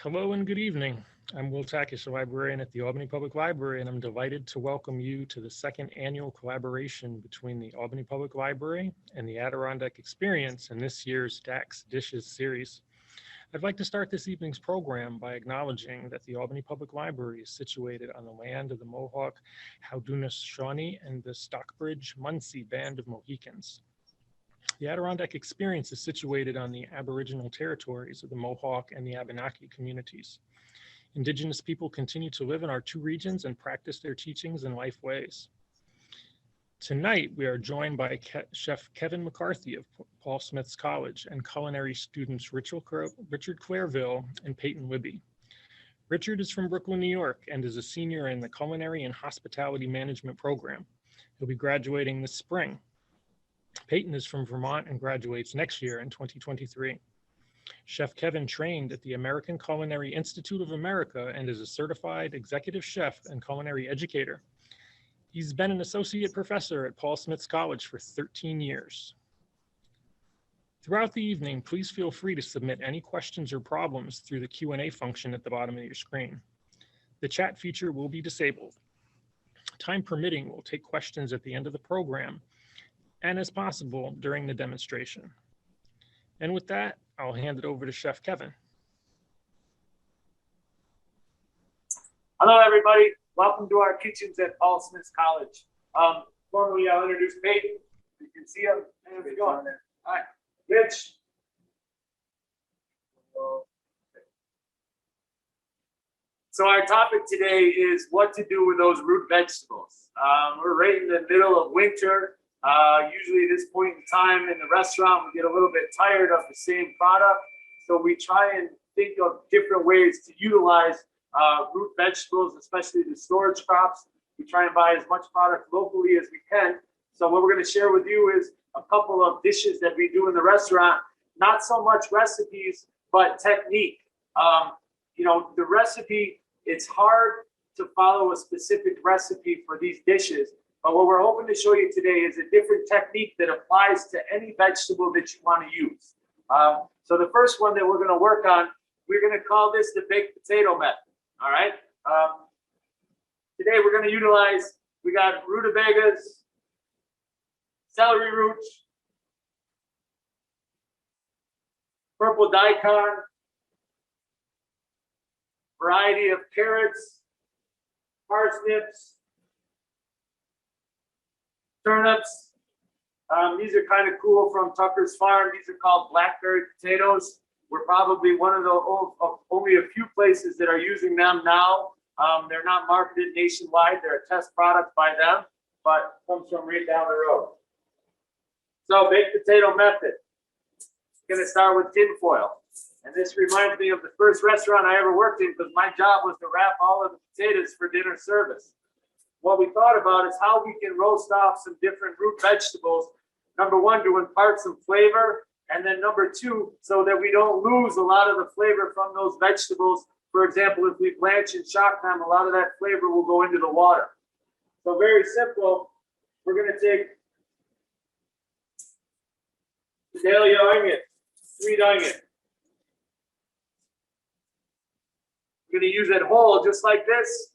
Hello and good evening. I'm Will Takish, a librarian at the Albany Public Library, and I'm delighted to welcome you to the second annual collaboration between the Albany Public Library and the Adirondack Experience in this year's Dacks Dishes series. I'd like to start this evening's program by acknowledging that the Albany Public Library is situated on the land of the Mohawk Haudenosaunee and the Stockbridge Munsee Band of Mohicans. The Adirondack Experience is situated on the Aboriginal territories of the Mohawk and the Abenaki communities. Indigenous people continue to live in our two regions and practice their teachings and life ways. Tonight, we are joined by Chef Kevin McCarthy of Paul Smith's College and culinary students Richard Clairville and Peyton Libby. Richard is from Brooklyn, New York, and is a senior in the Culinary and Hospitality Management Program. He'll be graduating this spring. Peyton is from Vermont and graduates next year in 2023. Chef Kevin trained at the American Culinary Institute of America and is a certified executive chef and culinary educator. He's been an associate professor at Paul Smith's College for 13 years. Throughout the evening, please feel free to submit any questions or problems through the Q&A function at the bottom of your screen. The chat feature will be disabled. Time permitting, we'll take questions at the end of the program and as possible during the demonstration. And with that, I'll hand it over to Chef Kevin. Hello, everybody. Welcome to our kitchens at Paul Smith's College. Formally, I'll introduce Peyton. You can see him. There we go. All right, Rich. So our topic today is what to do with those root vegetables. We're right in the middle of winter. Usually at this point in time in the restaurant, we get a little bit tired of the same product. So we try and think of different ways to utilize root vegetables, especially the storage crops. We try and buy as much product locally as we can. So what we're going to share with you is a couple of dishes that we do in the restaurant. Not so much recipes, but technique. The recipe, it's hard to follow a specific recipe for these dishes. But what we're hoping to show you today is a different technique that applies to any vegetable that you want to use. So the first one that we're going to work on, we're going to call this the baked potato method. All right. Today we're going to utilize, we got rutabagas, celery roots, purple daikon, variety of carrots, parsnips, turnips. These are kind of cool from Tucker's Farm. These are called blackberry potatoes. We're probably one of the only a few places that are using them now. They're not marketed nationwide. They're a test product by them, but comes from right down the road. So baked potato method. Going to start with tin foil. And this reminds me of the first restaurant I ever worked in because my job was to wrap all of the potatoes for dinner service. What we thought about is how we can roast off some different root vegetables. Number one, to impart some flavor. And then number two, so that we don't lose a lot of the flavor from those vegetables. For example, if we blanch and shock them, a lot of that flavor will go into the water. So very simple. We're going to take Sedalia onion, sweet onion. We're going to use it whole, just like this.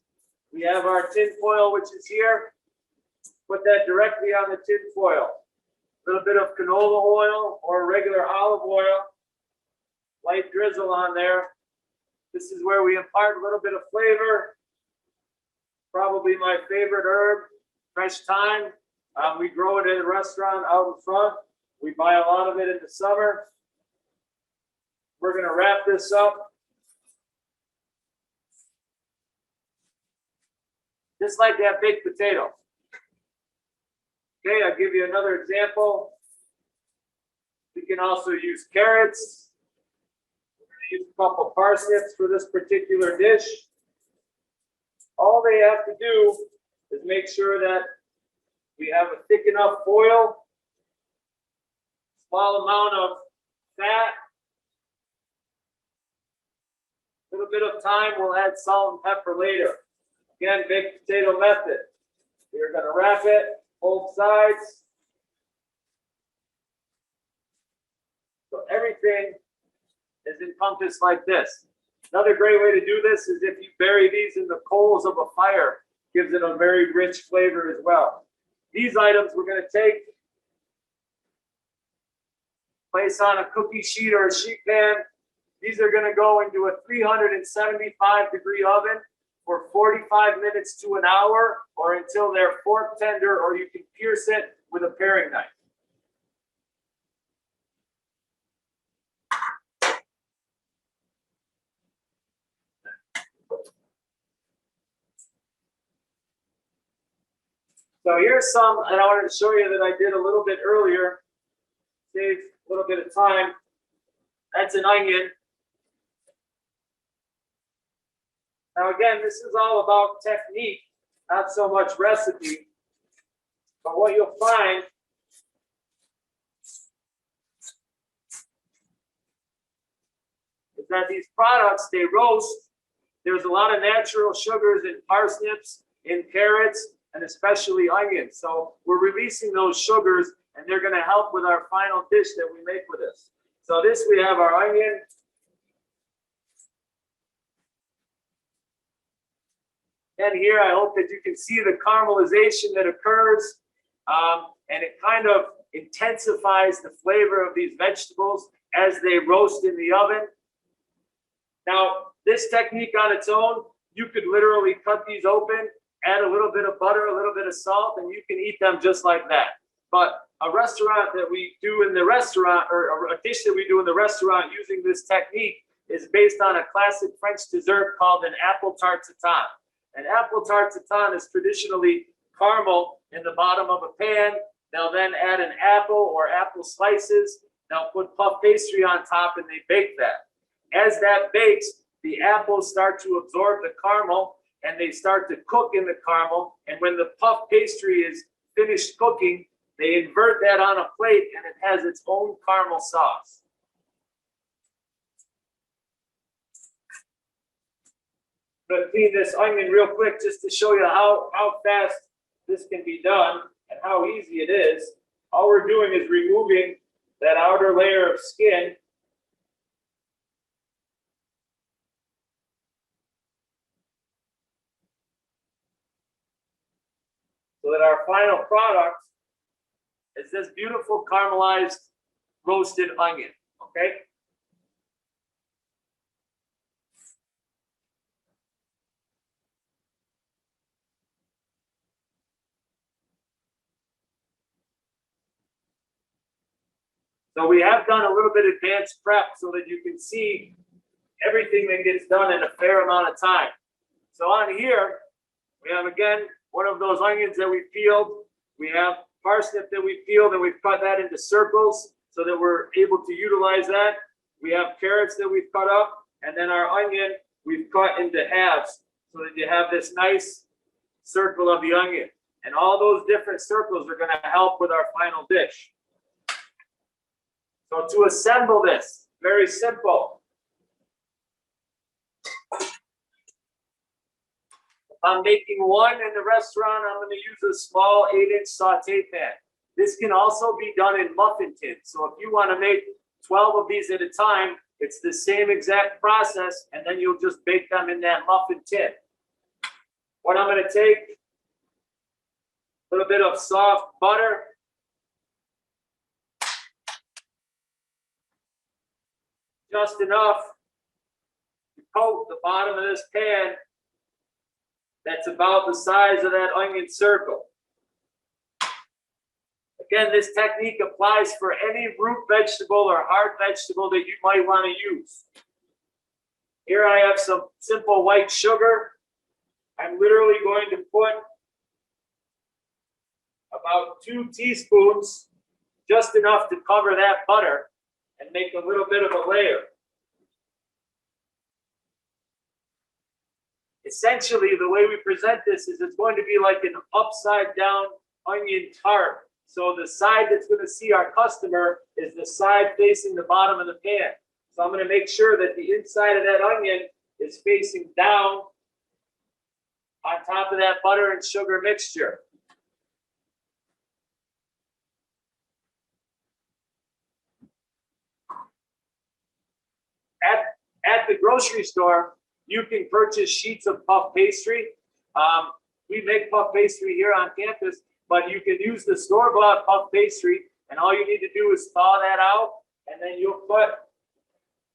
We have our tin foil, which is here. Put that directly on the tin foil. A little bit of canola oil or regular olive oil. Light drizzle on there. This is where we impart a little bit of flavor. Probably my favorite herb, fresh thyme. We grow it at a restaurant out in front. We buy a lot of it in the summer. We're going to wrap this up. Just like that baked potato. Okay, I'll give you another example. We can also use carrots. We're going to use a couple parsnips for this particular dish. All they have to do is make sure that we have a thick enough foil, small amount of fat, a little bit of thyme. We'll add salt and pepper later. Again, baked potato method. We're going to wrap it both sides. So everything is encompassed like this. Another great way to do this is if you bury these in the coals of a fire, gives it a very rich flavor as well. These items we're going to take, place on a cookie sheet or a sheet pan. These are going to go into a 375-degree oven for 45 minutes to an hour, or until they're fork tender, or you can pierce it with a paring knife. So here's some, and I wanted to show you that I did a little bit earlier, save a little bit of time. That's an onion. Now again, this is all about technique, not so much recipe. But what you'll find is that these products, they roast. There's a lot of natural sugars in parsnips, in carrots, and especially onions. So we're releasing those sugars, and they're going to help with our final dish that we make with this. So this, we have our onion. And here, I hope that you can see the caramelization that occurs, and it kind of intensifies the flavor of these vegetables as they roast in the oven. Now, this technique on its own, you could literally cut these open, add a little bit of butter, a little bit of salt, and you can eat them just like that. But a restaurant that we do in the restaurant, or a dish that we do in the restaurant using this technique, is based on a classic French dessert called an apple tart tatin. An apple tart tatin is traditionally caramel in the bottom of a pan. They'll then add an apple or apple slices. They'll put puff pastry on top, and they bake that. As that bakes, the apples start to absorb the caramel, and they start to cook in the caramel. And when the puff pastry is finished cooking, they invert that on a plate, and it has its own caramel sauce. I'm going to clean this onion real quick just to show you how fast this can be done and how easy it is. All we're doing is removing that outer layer of skin. So that our final product is this beautiful caramelized roasted onion, okay? So we have done a little bit of advanced prep so that you can see everything that gets done in a fair amount of time. So on here, we have, again, one of those onions that we peeled. We have parsnip that we peeled, and we've cut that into circles so that we're able to utilize that. We have carrots that we've cut up, and then our onion we've cut into halves so that you have this nice circle of the onion. And all those different circles are going to help with our final dish. So to assemble this, very simple. If I'm making one in the restaurant, I'm going to use a small 8-inch saute pan. This can also be done in muffin tins. So if you want to make 12 of these at a time, it's the same exact process, and then you'll just bake them in that muffin tin. What I'm going to take, a little bit of soft butter. Just enough to coat the bottom of this pan that's about the size of that onion circle. Again, this technique applies for any root vegetable or hard vegetable that you might want to use. Here I have some simple white sugar. I'm literally going to put about 2 teaspoons, just enough to cover that butter, and make a little bit of a layer. Essentially, the way we present this is it's going to be like an upside down onion tart. So the side that's going to see our customer is the side facing the bottom of the pan. So I'm going to make sure that the inside of that onion is facing down on top of that butter and sugar mixture. At the grocery store, you can purchase sheets of puff pastry. We make puff pastry here on campus, but you can use the store-bought puff pastry, and all you need to do is thaw that out, and then you'll put,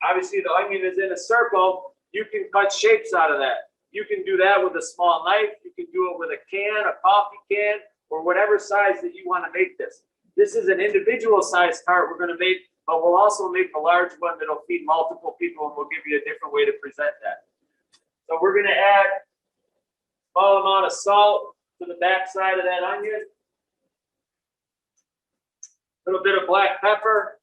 obviously the onion is in a circle, you can cut shapes out of that. You can do that with a small knife, you can do it with a can, a coffee can, or whatever size that you want to make this. This is an individual size tart we're going to make, but we'll also make a large one that'll feed multiple people, and we'll give you a different way to present that. So we're going to add a small amount of salt to the back side of that onion. A little bit of black pepper.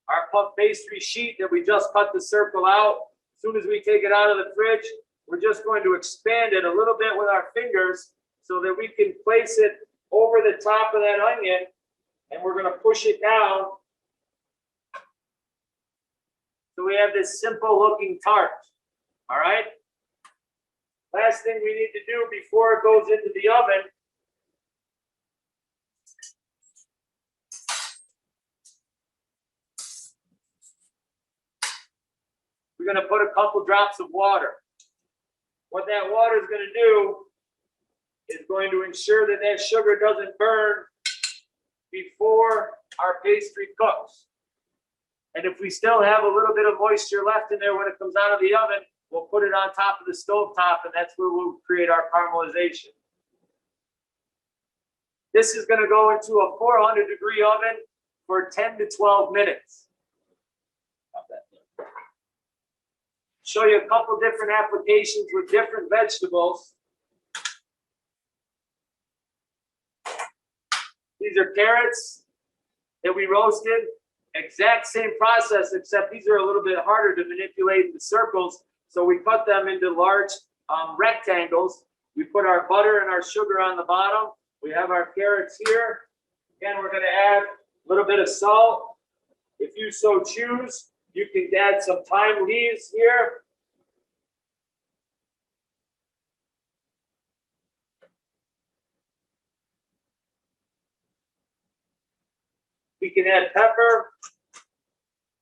Our puff pastry sheet that we just cut the circle out. As soon as we take it out of the fridge, we're just going to expand it a little bit with our fingers so that we can place it over the top of that onion, and we're going to push it down. So we have this simple looking tart. All right. Last thing we need to do before it goes into the oven . We're going to put a couple drops of water. What that water is going to do is going to ensure that that sugar doesn't burn before our pastry cooks. And if we still have a little bit of moisture left in there when it comes out of the oven, we'll put it on top of the stove top, and that's where we'll create our caramelization. This is going to go into a 400-degree oven for 10 to 12 minutes. Show you a couple different applications with different vegetables. These are carrots that we roasted. Exact same process, except these are a little bit harder to manipulate in the circles. So we cut them into large rectangles. We put our butter and our sugar on the bottom. We have our carrots here. Again, we're going to add a little bit of salt. If you so choose, you can add some thyme leaves here. We can add pepper.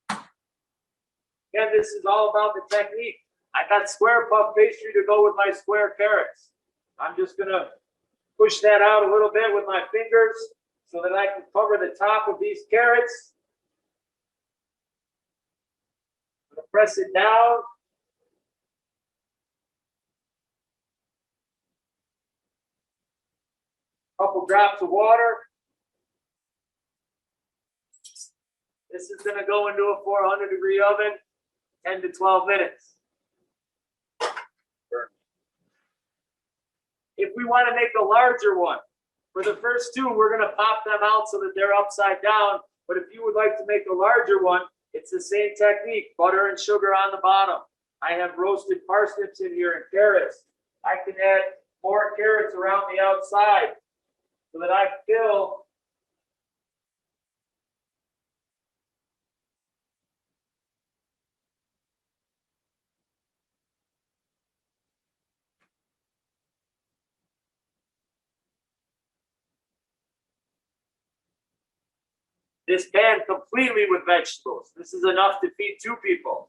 Again, this is all about the technique. I got square puff pastry to go with my square carrots. I'm just going to push that out a little bit with my fingers so that I can cover the top of these carrots. I'm going to press it down. A couple drops of water. This is going to go into a 400-degree oven, 10 to 12 minutes. If we want to make a larger one, for the first two, we're going to pop them out so that they're upside down. But if you would like to make a larger one, it's the same technique, butter and sugar on the bottom. I have roasted parsnips in here and carrots. I can add more carrots around the outside so that I fill this pan completely with vegetables. This is enough to feed 2 people.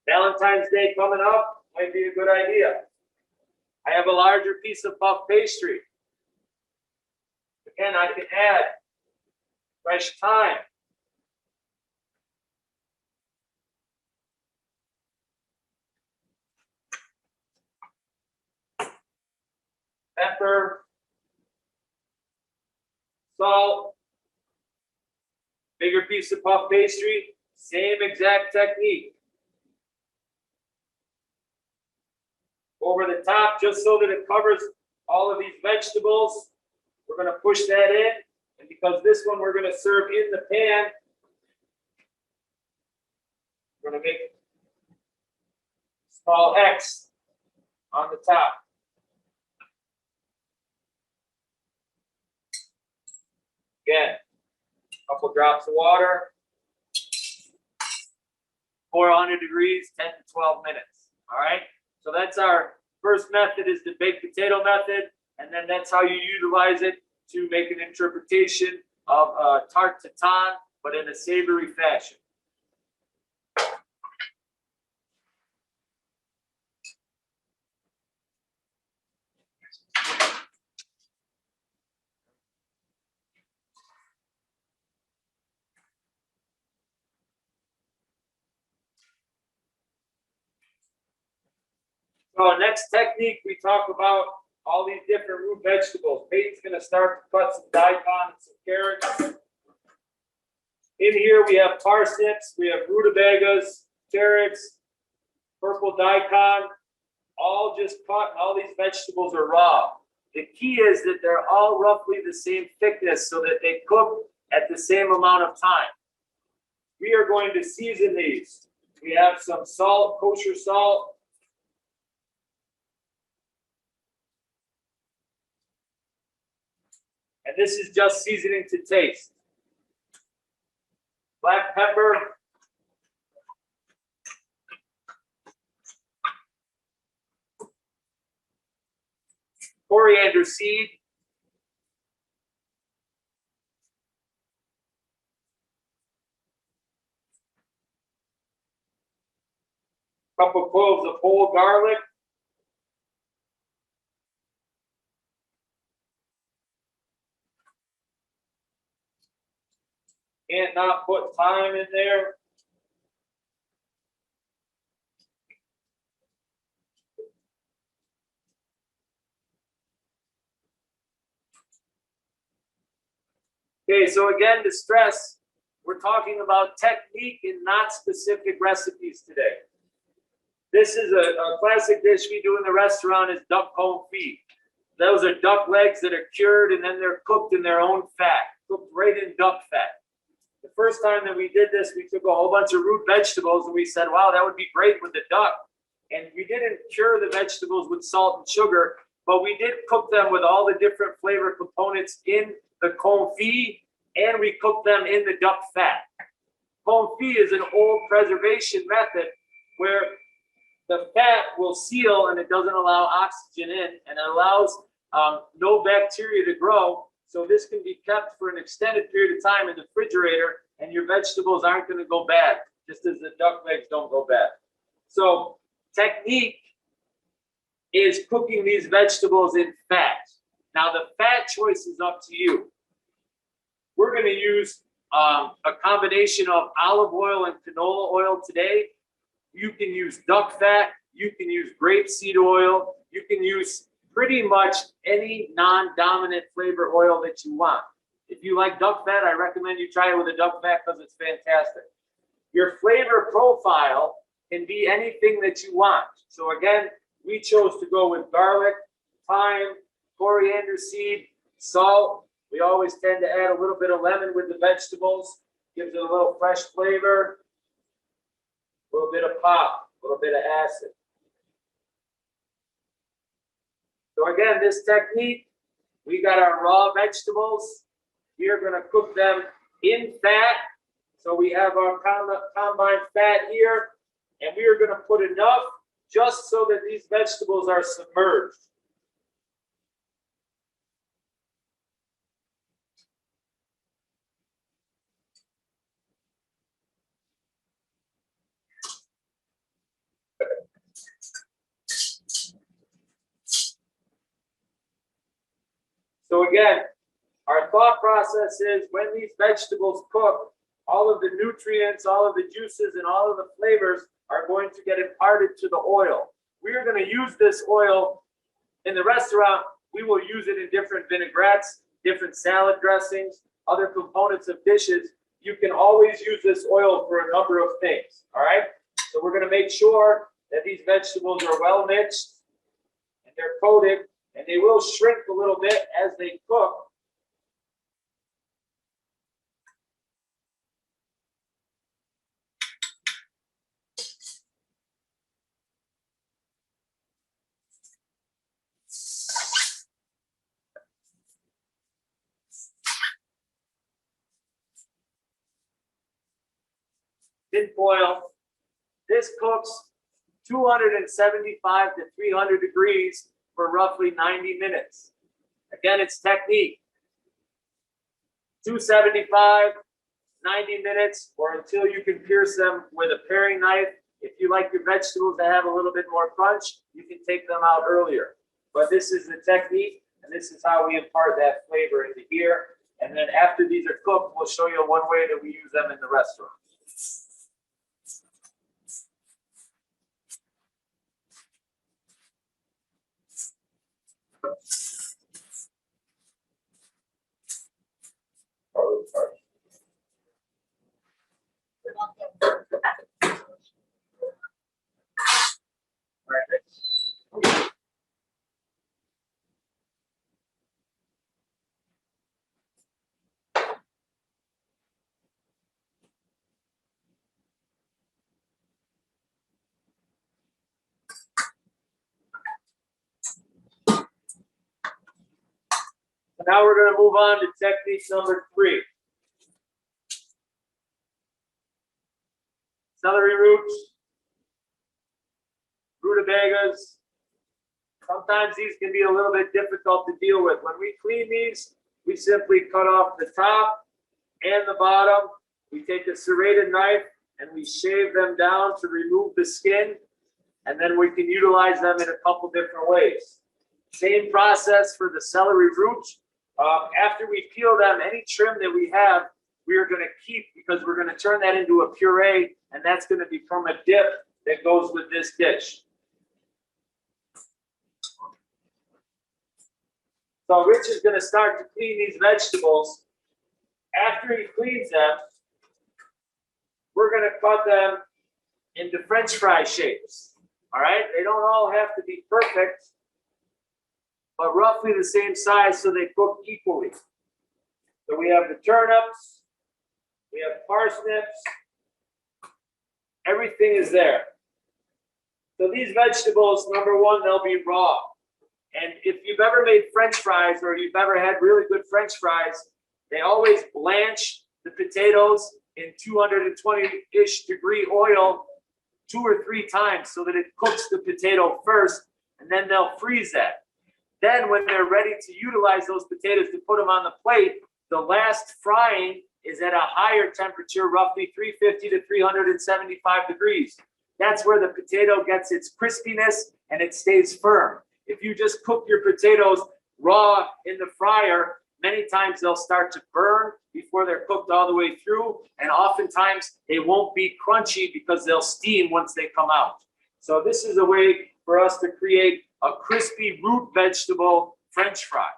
Valentine's Day coming up might be a good idea. I have a larger piece of puff pastry. Again, I can add fresh thyme. Pepper. Salt. Bigger piece of puff pastry, same exact technique. Over the top, just so that it covers all of these vegetables. We're going to push that in. And because this one we're going to serve in the pan, we're going to make a small X on the top. Again. Couple drops of water, 400 degrees, 10 to 12 minutes. All right. So that's our first method, is the baked potato method. And then that's how you utilize it to make an interpretation of tarte tatin, but in a savory fashion. So next technique, we talk about all these different root vegetables. Peyton's gonna start to cut some daikon and some carrots. In here, we have parsnips, we have rutabagas, carrots, purple daikon, all just cut, and all these vegetables are raw. The key is that they're all roughly the same thickness so that they cook at the same amount of time. We are going to season these. We have some salt, kosher salt. And this is just seasoning to taste. Black pepper. Coriander seed. Couple cloves of whole garlic. Can't not put thyme in there. Okay, so again, to stress, we're talking about technique and not specific recipes today. This is a classic dish we do in the restaurant is duck confit. Those are duck legs that are cured and then they're cooked in their own fat, cooked right in duck fat. The first time that we did this, we took a whole bunch of root vegetables and we said, wow, that would be great with the duck. And we didn't cure the vegetables with salt and sugar, but we did cook them with all the different flavor components in the confit, and we cooked them in the duck fat. Confit is an old preservation method where the fat will seal and it doesn't allow oxygen in, and it allows no bacteria to grow. So this can be kept for an extended period of time in the refrigerator, and your vegetables aren't going to go bad, just as the duck legs don't go bad. So technique is cooking these vegetables in fat. Now the fat choice is up to you. We're going to use a combination of olive oil and canola oil today. You can use duck fat, you can use grapeseed oil, you can use pretty much any non-dominant flavor oil that you want. If you like duck fat, I recommend you try it with a duck fat because it's fantastic. Your flavor profile can be anything that you want. So again, we chose to go with garlic, thyme, coriander seed, salt. We always tend to add a little bit of lemon with the vegetables, gives it a little fresh flavor, a little bit of pop, a little bit of acid. So again, this technique, we got our raw vegetables. We are going to cook them in fat. So we have our combined fat here, and we are going to put enough just so that these vegetables are submerged. So again, our thought process is when these vegetables cook, all of the nutrients, all of the juices, and all of the flavors are going to get imparted to the oil. We are going to use this oil in the restaurant. We will use it in different vinaigrettes, different salad dressings, other components of dishes. You can always use this oil for a number of things, all right? So we're going to make sure that these vegetables are well mixed and they're coated, and they will shrink a little bit as they cook. Tin foil. This cooks 275 to 300 degrees for roughly 90 minutes. Again, it's technique. 275, 90 minutes, or until you can pierce them with a paring knife. If you like your vegetables to have a little bit more crunch, you can take them out earlier. But this is the technique, and this is how we impart that flavor into here. And then after these are cooked, we'll show you one way that we use them in the restaurant. Now we're going to move on to technique number 3. Celery roots, rutabagas. Sometimes these can be a little bit difficult to deal with. When we clean these, we simply cut off the top and the bottom. We take a serrated knife and we shave them down to remove the skin, and then we can utilize them in a couple different ways. Same process for the celery roots. After we peel them, any trim that we have, we are going to keep because we're going to turn that into a puree, and that's going to become a dip that goes with this dish. So Rich is going to start to clean these vegetables. After he cleans them, we're going to cut them into French fry shapes. All right? They don't all have to be perfect, but roughly the same size so they cook equally. So we have the turnips, we have parsnips, everything is there. So these vegetables, number one, they'll be raw. And if you've ever made French fries or you've ever had really good French fries, they always blanch the potatoes in 220-ish degree oil 2 or 3 times so that it cooks the potato first, and then they'll freeze that. Then when they're ready to utilize those potatoes to put them on the plate, the last frying is at a higher temperature, roughly 350 to 375 degrees. That's where the potato gets its crispiness and it stays firm. If you just cook your potatoes raw in the fryer, many times they'll start to burn before they're cooked all the way through, and oftentimes they won't be crunchy because they'll steam once they come out. So this is a way for us to create a crispy root vegetable French fry.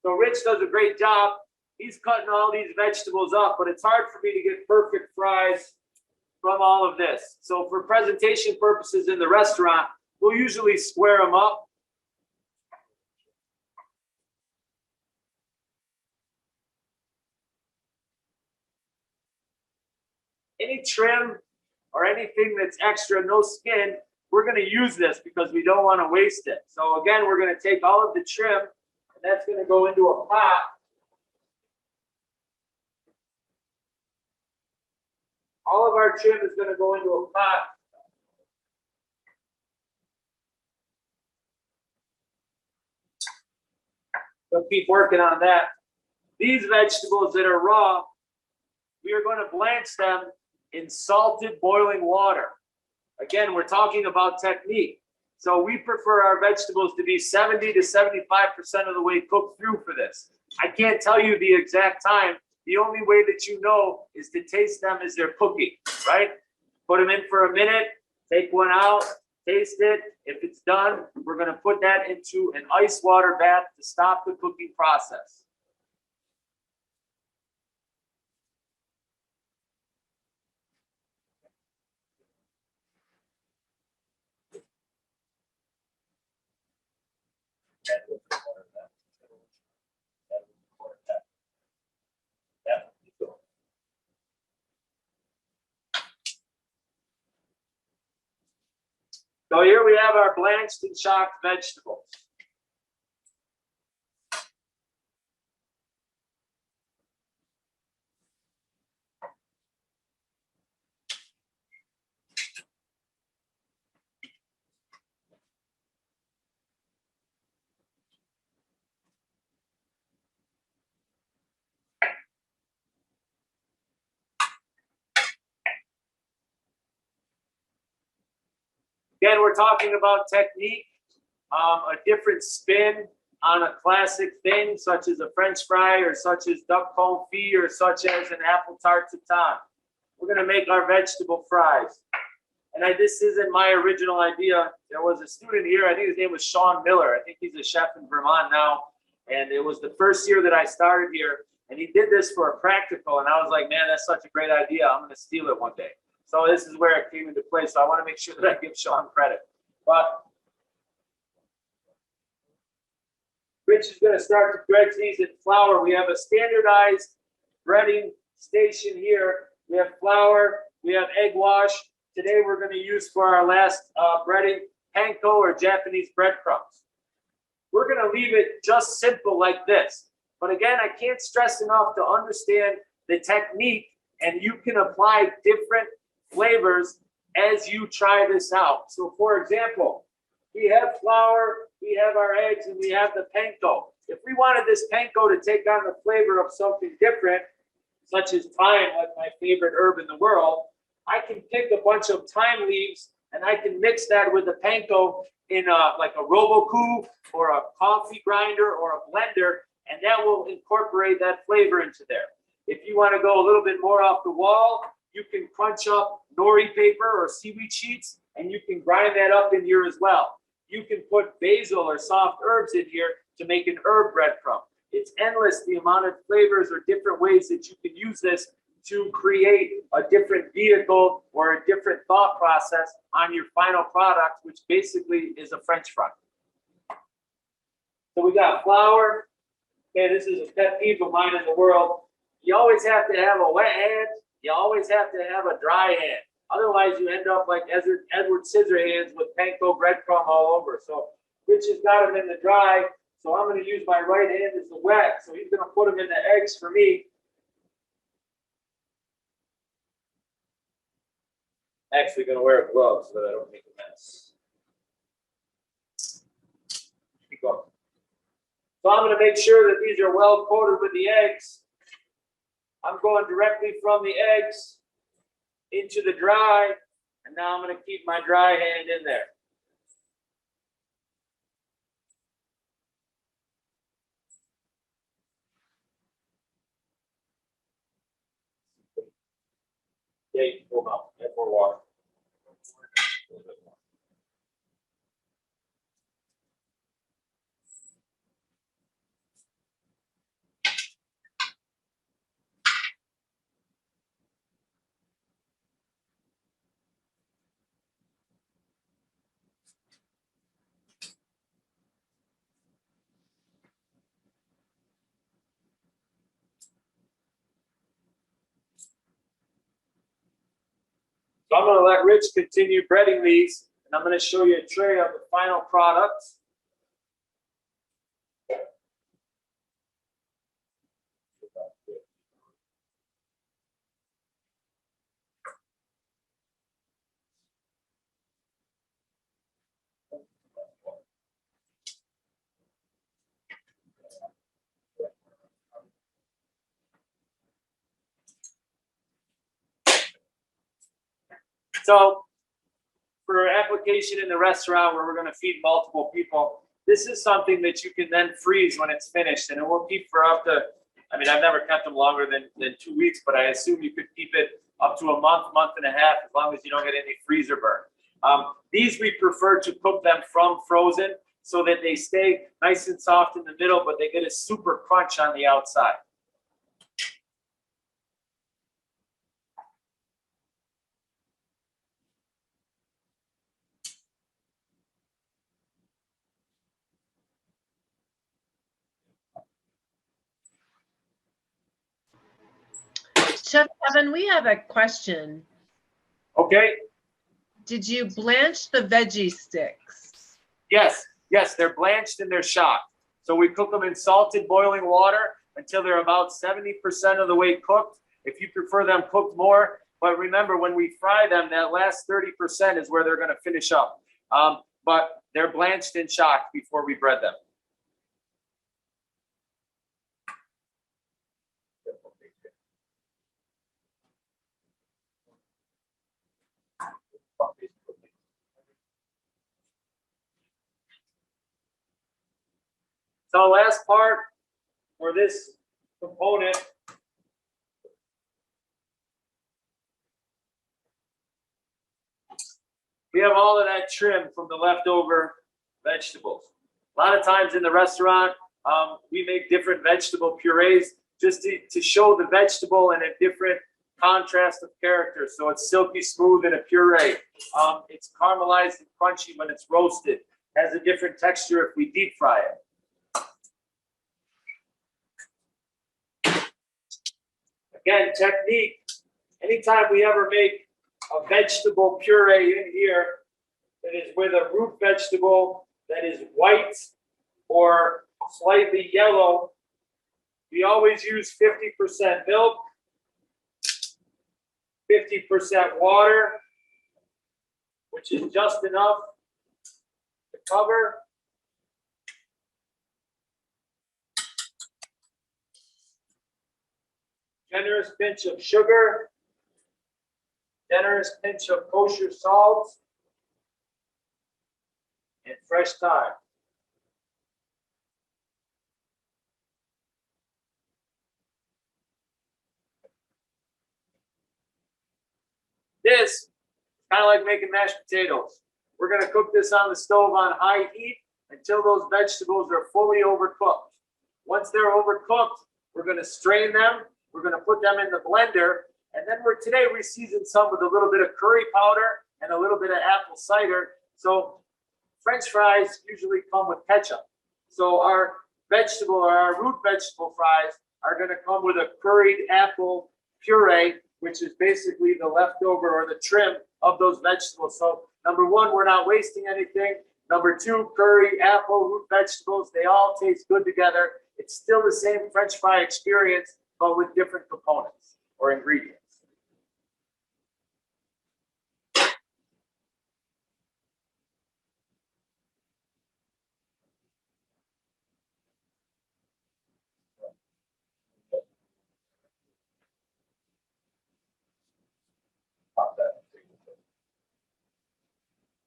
So Rich does a great job. He's cutting all these vegetables up, but it's hard for me to get perfect fries from all of this. So for presentation purposes in the restaurant, we'll usually square them up. Any trim or anything that's extra, no skin, we're going to use this because we don't want to waste it. So again, we're going to take all of the trim, and that's going to go into a pot. All of our trim is going to go into a pot. So keep working on that. These vegetables that are raw, we are going to blanch them in salted boiling water. Again, we're talking about technique. So we prefer our vegetables to be 70 to 75% of the way cooked through for this. I can't tell you the exact time. The only way that you know is to taste them as they're cooking, right? Put them in for a minute, take one out, taste it. If it's done, we're going to put that into an ice water bath to stop the cooking process. So here we have our blanched and chopped vegetables. Again, we're talking about technique, a different spin on a classic thing, such as a French fry, or such as duck confit, or such as an apple tart tatin. We're going to make our vegetable fries. And this isn't my original idea. There was a student here, I think his name was Sean Miller. I think he's a chef in Vermont now. And it was the first year that I started here. And he did this for a practical. And I was like, man, that's such a great idea. I'm going to steal it one day. So this is where it came into play. So I want to make sure that I give Sean credit. But Rich is going to start to dredge these in flour. We have a standardized breading station here. We have flour, we have egg wash, today we're going to use for our last breading panko or Japanese breadcrumbs. We're going to leave it just simple like this. But again, I can't stress enough to understand the technique, and you can apply different flavors as you try this out. So for example, we have flour, we have our eggs, and we have the panko. If we wanted this panko to take on the flavor of something different, such as thyme, like my favorite herb in the world, I can pick a bunch of thyme leaves and I can mix that with the panko in like a Roboku or a coffee grinder or a blender, and that will incorporate that flavor into there. If you want to go a little bit more off the wall, you can crunch up nori paper or seaweed sheets, and you can grind that up in here as well. You can put basil or soft herbs in here to make an herb breadcrumb. It's endless the amount of flavors or different ways that you can use this to create a different vehicle or a different thought process on your final product, which basically is a French fry. So we got flour. Okay, this is a pet peeve of mine in the world. You always have to have a wet hand. You always have to have a dry hand. Otherwise, you end up like Edward Scissorhands with panko breadcrumb all over. So Rich has got them in the dry. So I'm going to use my right hand as the wet. So he's going to put them in the eggs for me. Actually going to wear gloves so that I don't make a mess. Keep going. So I'm going to make sure that these are well coated with the eggs. I'm going directly from the eggs into the dry, and now I'm going to keep my dry hand in there. Yeah, you can pull them out. Add more water. So I'm going to let Rich continue breading these, and I'm going to show you a tray of the final product. So for application in the restaurant where we're going to feed multiple people, this is something that you can then freeze when it's finished, and it will keep for up to, I mean, I've never kept them longer than 2 weeks, but I assume you could keep it up to a month, month and a half, as long as you don't get any freezer burn. These we prefer to cook them from frozen so that they stay nice and soft in the middle, but they get a super crunch on the outside. Chef Kevin, we have a question. Okay. Did you blanch the veggie sticks? Yes, they're blanched and they're shocked. So we cook them in salted boiling water until they're about 70% of the way cooked. If you prefer them cooked more, but remember when we fry them, that last 30% is where they're going to finish up. But they're blanched and shocked before we bread them. So last part for this component, we have all of that trim from the leftover vegetables. A lot of times in the restaurant, we make different vegetable purees just to show the vegetable in a different contrast of character. So it's silky smooth in a puree. It's caramelized and crunchy when it's roasted. Has a different texture if we deep fry it. Again, technique. Anytime we ever make a vegetable puree in here that is with a root vegetable that is white or slightly yellow. We always use 50% milk, 50% water, which is just enough to cover. Generous pinch of sugar, generous pinch of kosher salt, and fresh thyme. This is kind of like making mashed potatoes. We're going to cook this on the stove on high heat until those vegetables are fully overcooked. Once they're overcooked, we're going to strain them. We're going to put them in the blender. And then today we season some with a little bit of curry powder and a little bit of apple cider. So French fries usually come with ketchup. So our vegetable or our root vegetable fries are going to come with a curried apple puree, which is basically the leftover or the trim of those vegetables. So number one, we're not wasting anything. Number two, curry, apple, root vegetables, they all taste good together. It's still the same French fry experience, but with different components or ingredients.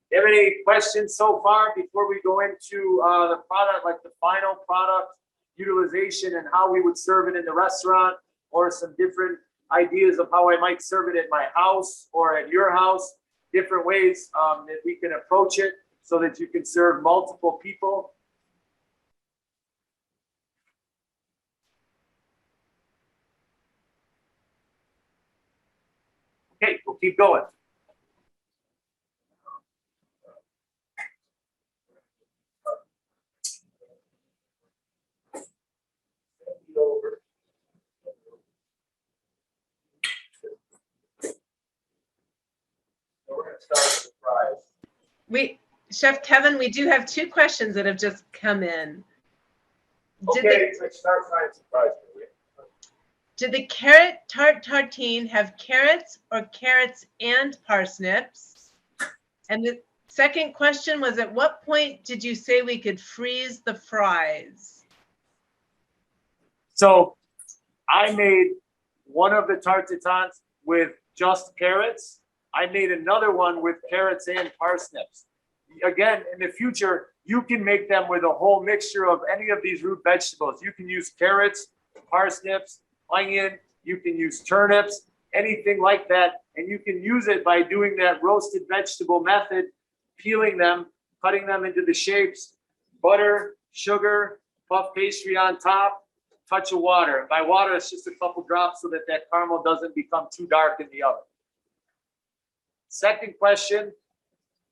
You have any questions so far before we go into the product, like the final product utilization and how we would serve it in the restaurant, or some different ideas of how I might serve it at my house or at your house, different ways that we can approach it so that you can serve multiple people? Okay, we'll keep going. Over. So we're going to start with the fries. Chef Kevin, we do have two questions that have just come in. Okay, let's start frying some fries. Did the carrot tart tartine have carrots or carrots and parsnips? And the second question was, at what point did you say we could freeze the fries? So I made one of the tart tatons with just carrots. I made another one with carrots and parsnips. Again, in the future, you can make them with a whole mixture of any of these root vegetables. You can use carrots, parsnips, onion, you can use turnips, anything like that. And you can use it by doing that roasted vegetable method, peeling them, cutting them into the shapes, butter, sugar, puff pastry on top, touch of water. And by water, it's just a couple drops so that that caramel doesn't become too dark in the oven. Second question,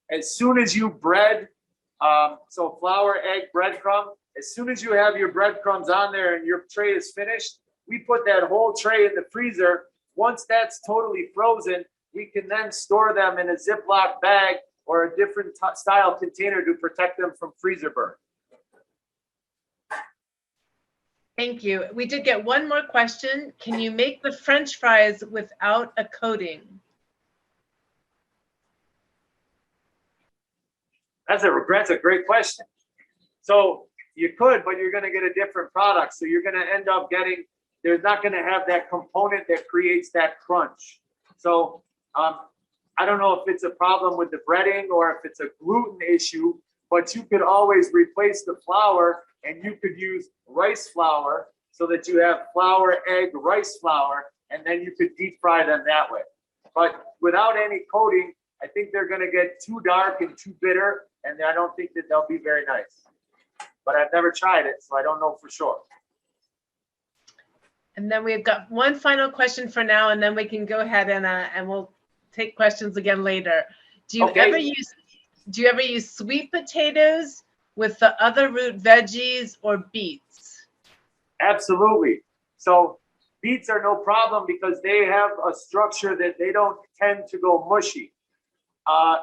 as soon as you bread, so flour, egg, breadcrumb, as soon as you have your breadcrumbs on there and your tray is finished, we put that whole tray in the freezer. Once that's totally frozen, we can then store them in a Ziploc bag or a different style container to protect them from freezer burn. Thank you. We did get one more question. Can you make the French fries without a coating? That's a great question. So you could, but you're going to get a different product. So you're going to end up getting, there's not going to have that component that creates that crunch. So I don't know if it's a problem with the breading or if it's a gluten issue, but you could always replace the flour and you could use rice flour so that you have flour, egg, rice flour, and then you could deep fry them that way. But without any coating, I think they're going to get too dark and too bitter, and I don't think that they'll be very nice. But I've never tried it, so I don't know for sure. And then we've got one final question for now, and then we can go ahead and we'll take questions again later. Do you ever use sweet potatoes with the other root veggies or beets? Absolutely. So beets are no problem because they have a structure that they don't tend to go mushy.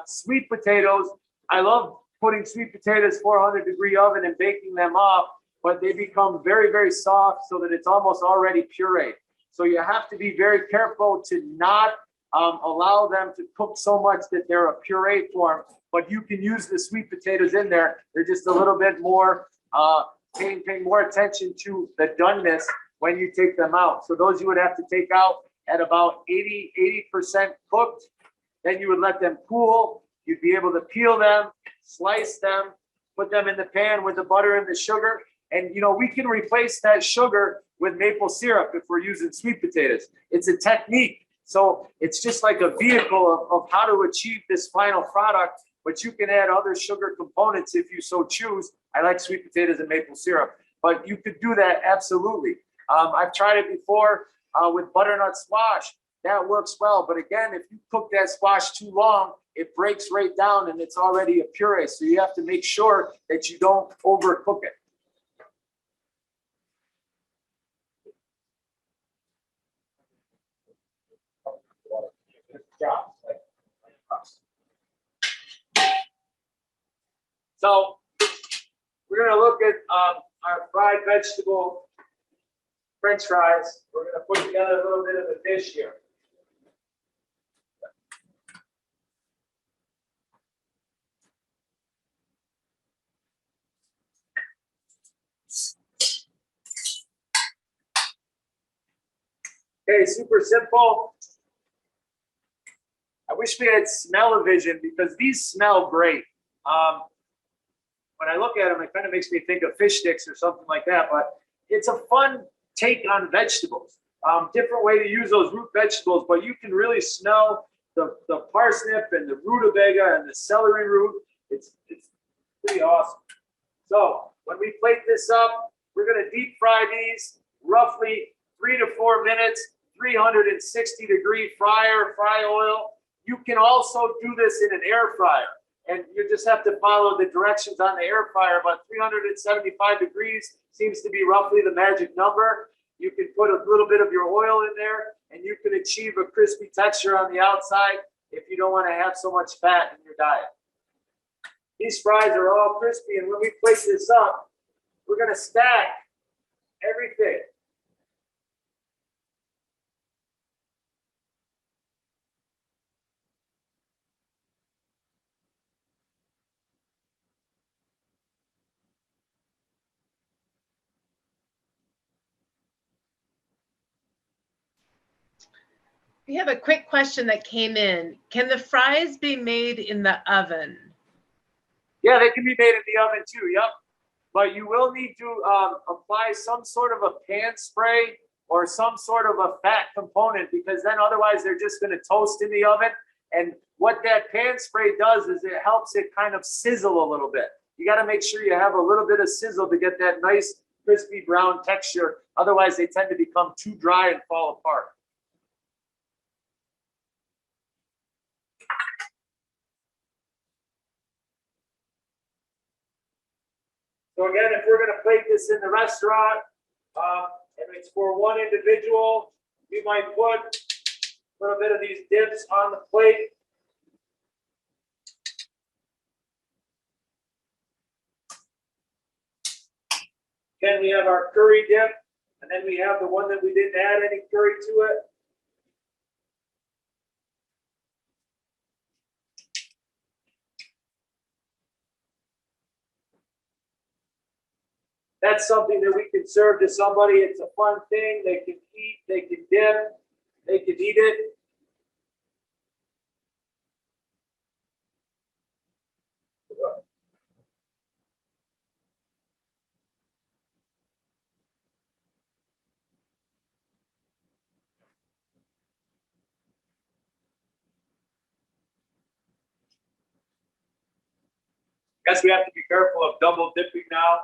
Sweet potatoes, I love putting sweet potatoes 400-degree oven and baking them up, but they become very, very soft so that it's almost already pureed. So you have to be very careful to not allow them to cook so much that they're a puree form, but you can use the sweet potatoes in there. They're just a little bit more, paying more attention to the doneness when you take them out. So those you would have to take out at about 80% cooked. Then you would let them cool. You'd be able to peel them, slice them, put them in the pan with the butter and the sugar. And, you know, we can replace that sugar with maple syrup if we're using sweet potatoes. It's a technique. So it's just like a vehicle of how to achieve this final product, but you can add other sugar components if you so choose. I like sweet potatoes and maple syrup, but you could do that absolutely. I've tried it before with butternut squash. That works well. But again, if you cook that squash too long, it breaks right down and it's already a puree. So you have to make sure that you don't overcook it. So we're going to look at our fried vegetable French fries. We're going to put together a little bit of a dish here. Okay, super simple. I wish we had smell-o-vision because these smell great. When I look at them, it kind of makes me think of fish sticks or something like that, but it's a fun take on vegetables. Different way to use those root vegetables, but you can really smell the parsnip and the rutabaga and the celery root. It's pretty awesome. So when we plate this up, we're going to deep fry these roughly 3 to 4 minutes, 360-degree fry oil. You can also do this in an air fryer, and you just have to follow the directions on the air fryer. But 375 degrees seems to be roughly the magic number. You can put a little bit of your oil in there, and you can achieve a crispy texture on the outside if you don't want to have so much fat in your diet. These fries are all crispy, and when we place this up, we're going to stack everything. We have a quick question that came in. Can the fries be made in the oven? Yeah, they can be made in the oven too, yep. But you will need to apply some sort of a pan spray or some sort of a fat component, because then otherwise they're just going to toast in the oven. And what that pan spray does is it helps it kind of sizzle a little bit. You got to make sure you have a little bit of sizzle to get that nice crispy brown texture. Otherwise they tend to become too dry and fall apart. So again, if we're going to plate this in the restaurant, and it's for one individual, we might put a little bit of these dips on the plate. Then we have our curry dip, and then we have the one that we didn't add any curry to it. That's something that we can serve to somebody. It's a fun thing. They can eat, they can dip, they can eat it. Guess we have to be careful of double dipping now.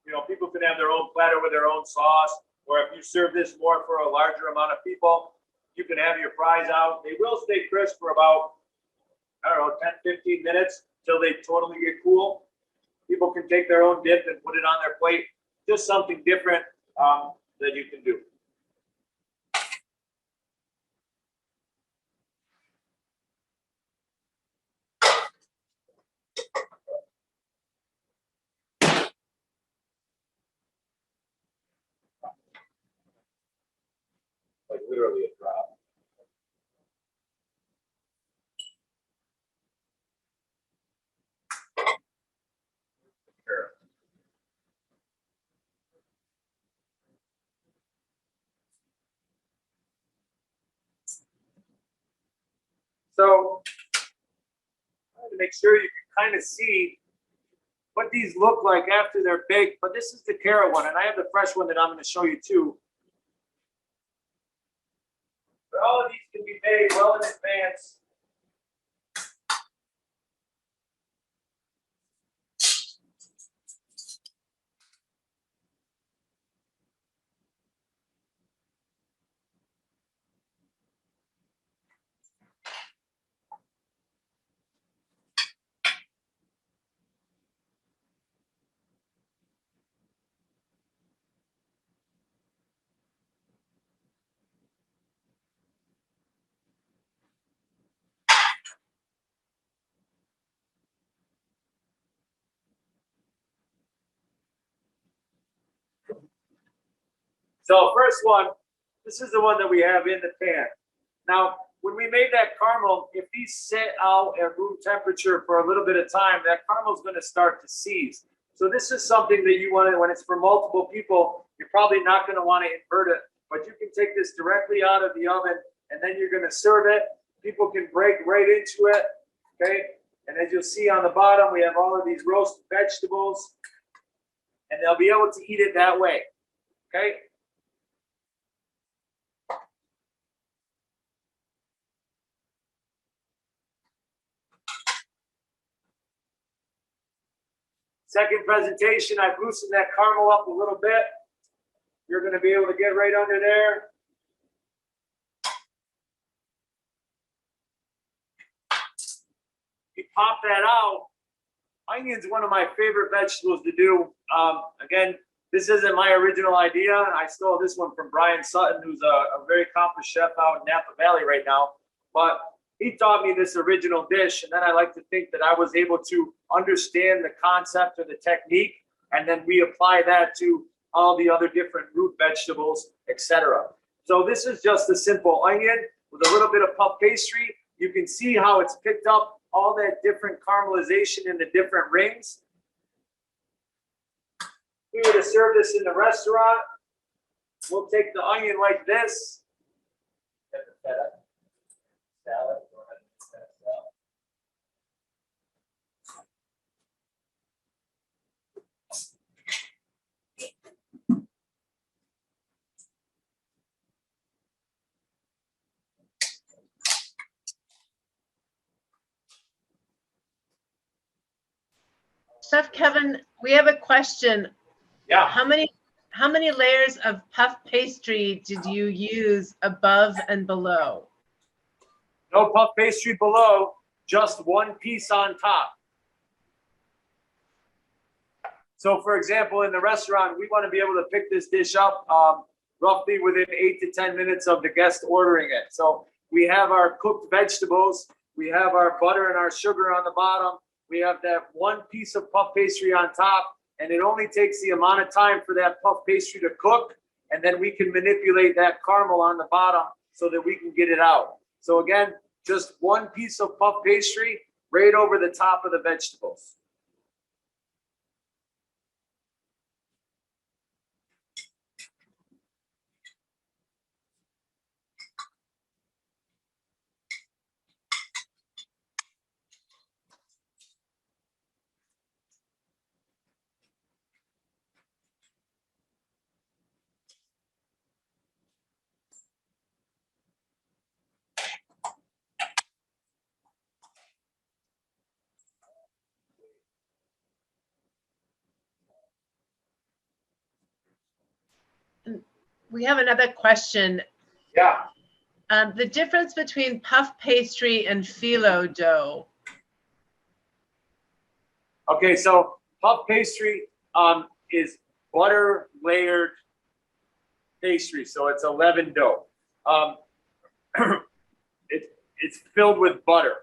You know, people can have their own platter with their own sauce, or if you serve this more for a larger amount of people, you can have your fries out. They will stay crisp for about, I don't know, 10, 15 minutes till they totally get cool. People can take their own dip and put it on their plate. Just something different that you can do. literally a drop. Sure. So, to make sure you can kind of see what these look like after they're baked, but this is the carrot one, and I have the fresh one that I'm going to show you too. But all of these can be made well in advance. So first one, this is the one that we have in the pan. Now, when we made that caramel, if these sit out at room temperature for a little bit of time, that caramel is going to start to seize. So this is something that you want to, when it's for multiple people, you're probably not going to want to invert it, but you can take this directly out of the oven and then you're going to serve it. People can break right into it, okay? And as you'll see on the bottom, we have all of these roasted vegetables and they'll be able to eat it that way, okay? Second presentation, I've loosened that caramel up a little bit. You're going to be able to get right under there. You pop that out. Onion's one of my favorite vegetables to do. Again, this isn't my original idea. I stole this one from Brian Sutton, who's a very accomplished chef out in Napa Valley right now. But he taught me this original dish, and then I like to think that I was able to understand the concept or the technique, and then we apply that to all the other different root vegetables, etc. So this is just a simple onion with a little bit of puff pastry. You can see how it's picked up all that different caramelization in the different rings. If we were to serve this in the restaurant, we'll take the onion like this. Salad. Go ahead and mix that salad. Chef Kevin, we have a question. Yeah. How many layers of puff pastry did you use above and below? No puff pastry below, just one piece on top. So for example, in the restaurant, we want to be able to pick this dish up roughly within 8 to 10 minutes of the guest ordering it. So we have our cooked vegetables, we have our butter and our sugar on the bottom, we have that one piece of puff pastry on top, and it only takes the amount of time for that puff pastry to cook, and then we can manipulate that caramel on the bottom so that we can get it out. So again, just one piece of puff pastry right over the top of the vegetables. We have another question. Yeah. The difference between puff pastry and phyllo dough. Okay, so puff pastry is butter layered pastry, so it's a leavened dough. It's filled with butter.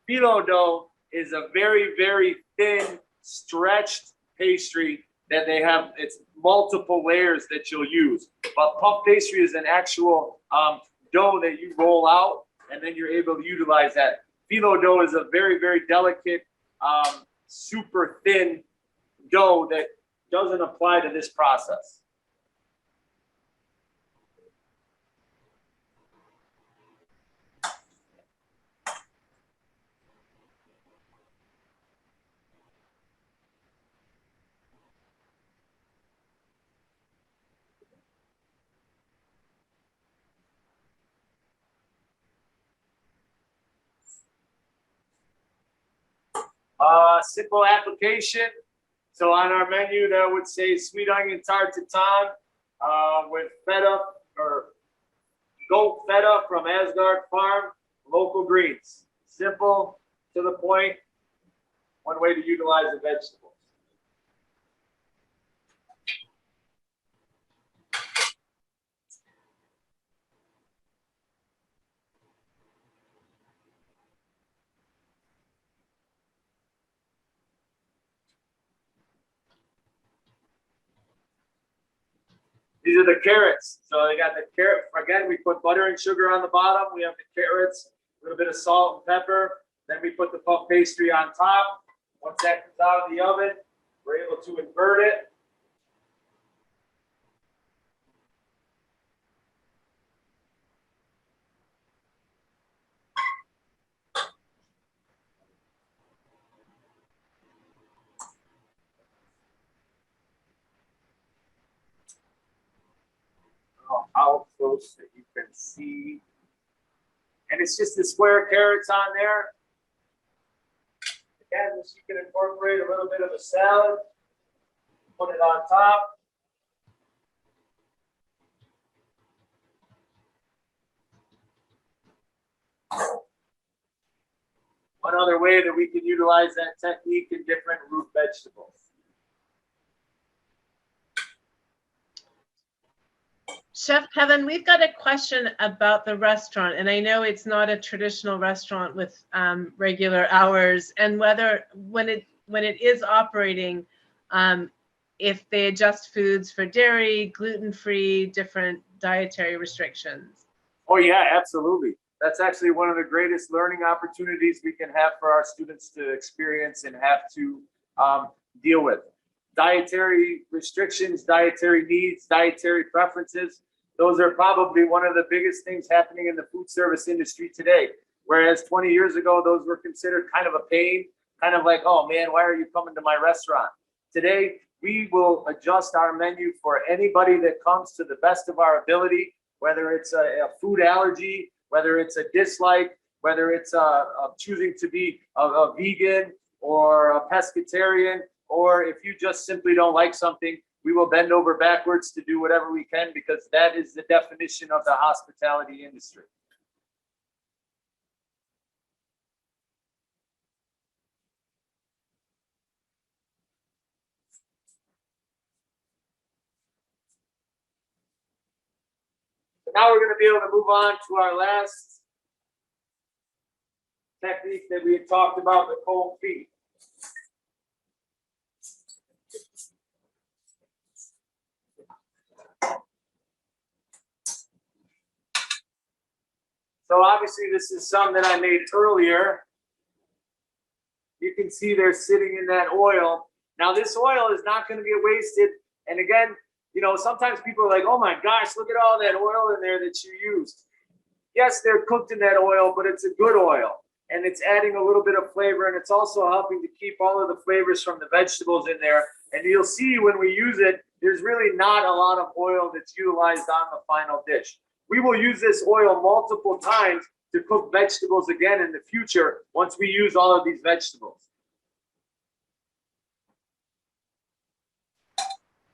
Phyllo dough is a very, very thin, stretched pastry that they have, it's multiple layers that you'll use. But puff pastry is an actual dough that you roll out, and then you're able to utilize that. Phyllo dough is a very, very delicate, super thin dough that doesn't apply to this process. Simple application. So on our menu, that would say sweet onion tart tatin with feta or goat feta from Asgard Farm, local greens. Simple, to the point, one way to utilize the vegetables. These are the carrots. So they got the carrot. Again, we put butter and sugar on the bottom. We have the carrots, a little bit of salt and pepper. Then we put the puff pastry on top. Once that comes out of the oven, we're able to invert it. How close that you can see. And it's just the square carrots on there. Again, this you can incorporate a little bit of a salad, put it on top. One other way that we can utilize that technique in different root vegetables. Chef Kevin, we've got a question about the restaurant, and I know it's not a traditional restaurant with regular hours, and whether when it is operating, if they adjust foods for dairy, gluten-free, different dietary restrictions. Oh yeah, absolutely. That's actually one of the greatest learning opportunities we can have for our students to experience and have to deal with. Dietary restrictions, dietary needs, dietary preferences. Those are probably one of the biggest things happening in the food service industry today. Whereas 20 years ago, those were considered kind of a pain, kind of like, oh man, why are you coming to my restaurant? Today, we will adjust our menu for anybody that comes to the best of our ability, whether it's a food allergy, whether it's a dislike, whether it's choosing to be a vegan or a pescatarian, or if you just simply don't like something, we will bend over backwards to do whatever we can, because that is the definition of the hospitality industry. So now we're going to be able to move on to our last technique that we had talked about, the cold feet. So obviously this is some that I made earlier. You can see they're sitting in that oil. Now this oil is not going to get wasted. And again, you know, sometimes people are like, oh my gosh, look at all that oil in there that you used. Yes, they're cooked in that oil, but it's a good oil. And it's adding a little bit of flavor, and it's also helping to keep all of the flavors from the vegetables in there. And you'll see when we use it, there's really not a lot of oil that's utilized on the final dish. We will use this oil multiple times to cook vegetables again in the future once we use all of these vegetables.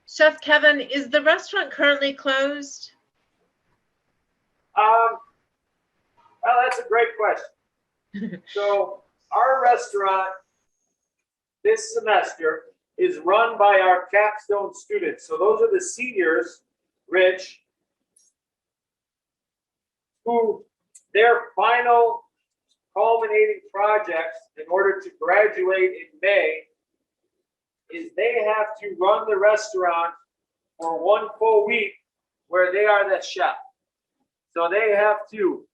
Chef Kevin, is the restaurant currently closed? Well, that's a great question. So our restaurant this semester is run by our capstone students. So those are the seniors, Rich, who their final culminating projects in order to graduate in May is they have to run the restaurant for 1 full week where they are the chef. So they have to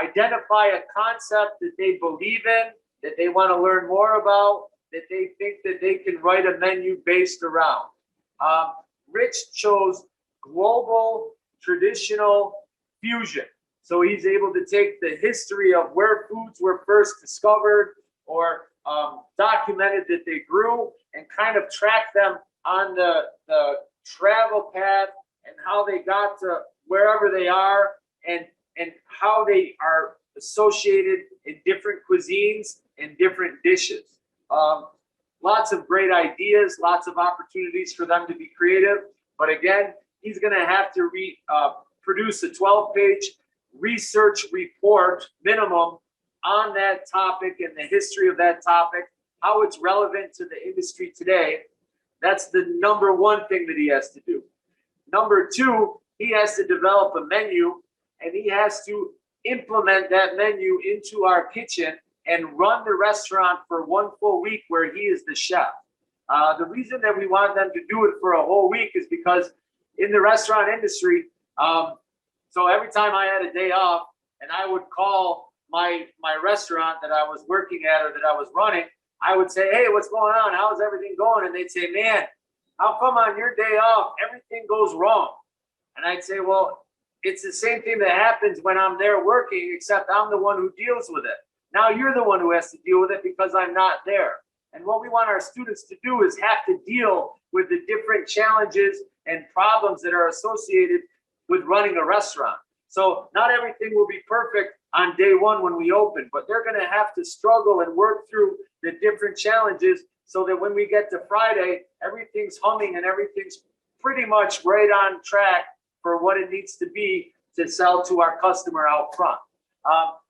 identify a concept that they believe in, that they want to learn more about, that they think that they can write a menu based around. Rich chose global traditional fusion. So he's able to take the history of where foods were first discovered or documented that they grew and kind of track them on the travel path and how they got to wherever they are and how they are associated in different cuisines and different dishes. Lots of great ideas, lots of opportunities for them to be creative. But again, he's going to have to produce a 12-page research report minimum on that topic and the history of that topic, how it's relevant to the industry today. That's the number one thing that he has to do. Number two, he has to develop a menu, and he has to implement that menu into our kitchen and run the restaurant for 1 full week where he is the chef. The reason that we want them to do it for a whole week is because in the restaurant industry, so every time I had a day off and I would call my restaurant that I was working at or that I was running, I would say, hey, what's going on? How's everything going? And they'd say, man, how come on your day off, everything goes wrong? And I'd say, well, it's the same thing that happens when I'm there working, except I'm the one who deals with it. Now you're the one who has to deal with it because I'm not there. And what we want our students to do is have to deal with the different challenges and problems that are associated with running a restaurant. So not everything will be perfect on day one when we open, but they're going to have to struggle and work through the different challenges so that when we get to Friday, everything's humming and everything's pretty much right on track for what it needs to be to sell to our customer out front.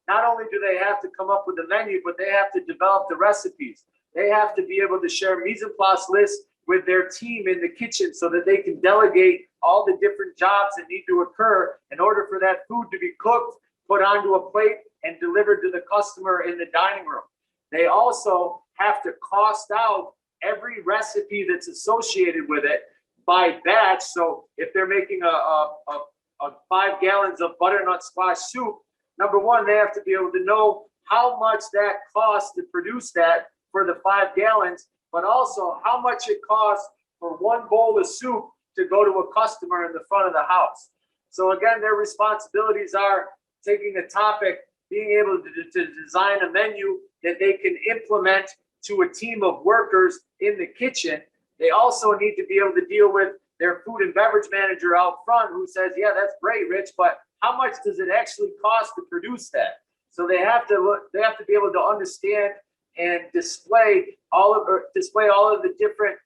Not only do they have to come up with a menu, but they have to develop the recipes. They have to be able to share mise en place lists with their team in the kitchen so that they can delegate all the different jobs that need to occur in order for that food to be cooked, put onto a plate, and delivered to the customer in the dining room. They also have to cost out every recipe that's associated with it by batch. So if they're making a 5 gallons of butternut squash soup, number one, they have to be able to know how much that costs to produce that for the 5 gallons, but also how much it costs for 1 bowl of soup to go to a customer in the front of the house. So again, their responsibilities are taking a topic, being able to design a menu that they can implement to a team of workers in the kitchen. They also need to be able to deal with their food and beverage manager out front who says, yeah, that's great, Rich, but how much does it actually cost to produce that? So they have to be able to understand and display all of the different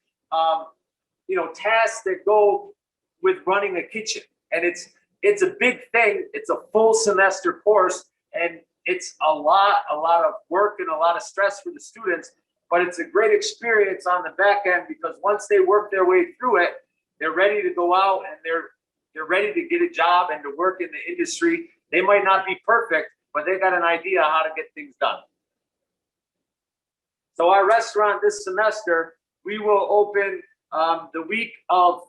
tasks that go with running a kitchen. And it's a big thing. It's a full semester course, and it's a lot of work and a lot of stress for the students, but it's a great experience on the back end because once they work their way through it, they're ready to go out and they're ready to get a job and to work in the industry. They might not be perfect, but they got an idea how to get things done. So our restaurant this semester, we will open the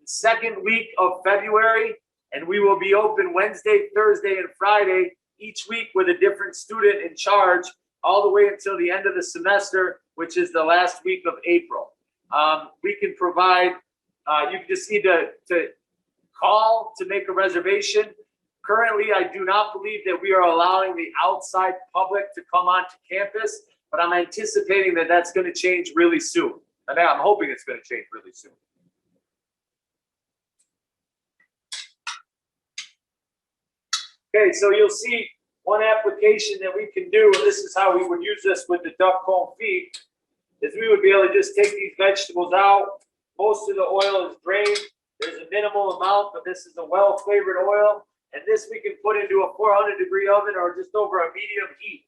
second week of February, and we will be open Wednesday, Thursday, and Friday each week with a different student in charge all the way until the end of the semester, which is the last week of April. We can provide, you just need to call to make a reservation. Currently, I do not believe that we are allowing the outside public to come onto campus, but I'm anticipating that that's going to change really soon. And I'm hoping it's going to change really soon. Okay, so you'll see one application that we can do, and this is how we would use this with the duck comb feed, is we would be able to just take these vegetables out. Most of the oil is drained. There's a minimal amount, but this is a well-flavored oil. And this we can put into a 400-degree oven or just over a medium heat.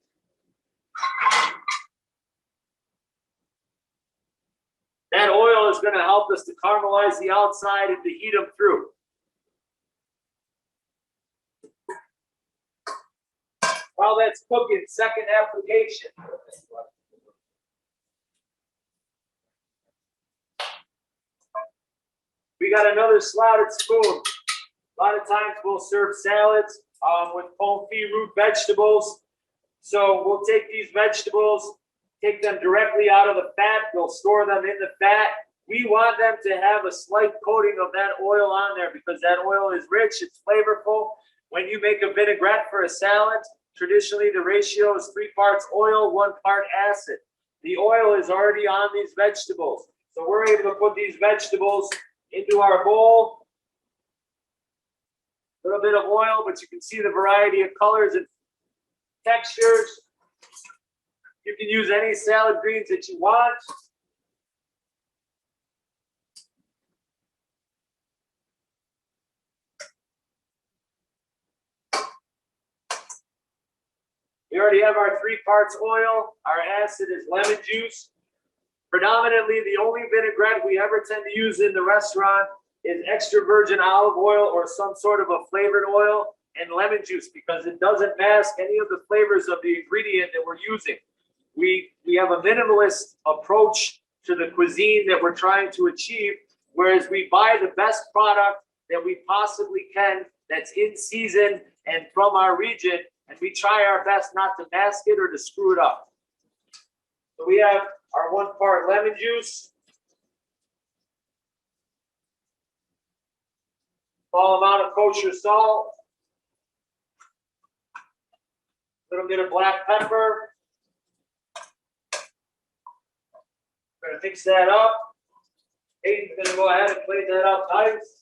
That oil is going to help us to caramelize the outside and to heat them through. While that's cooking, second application. We got another slouted spoon. A lot of times we'll serve salads with confit root vegetables. So we'll take these vegetables, take them directly out of the fat. We'll store them in the fat. We want them to have a slight coating of that oil on there because that oil is rich, it's flavorful. When you make a vinaigrette for a salad, traditionally the ratio is 3 parts oil, 1 part acid. The oil is already on these vegetables. So we're able to put these vegetables into our bowl. A little bit of oil, but you can see the variety of colors and textures. You can use any salad greens that you want. We already have our 3 parts oil. Our acid is lemon juice. Predominantly, the only vinaigrette we ever tend to use in the restaurant is extra virgin olive oil or some sort of a flavored oil and lemon juice because it doesn't mask any of the flavors of the ingredient that we're using. We have a minimalist approach to the cuisine that we're trying to achieve, whereas we buy the best product that we possibly can that's in season and from our region, and we try our best not to mask it or to screw it up. So we have our 1 part lemon juice, small amount of kosher salt, a little bit of black pepper. We're going to mix that up. Aiden's going to go ahead and plate that up nice.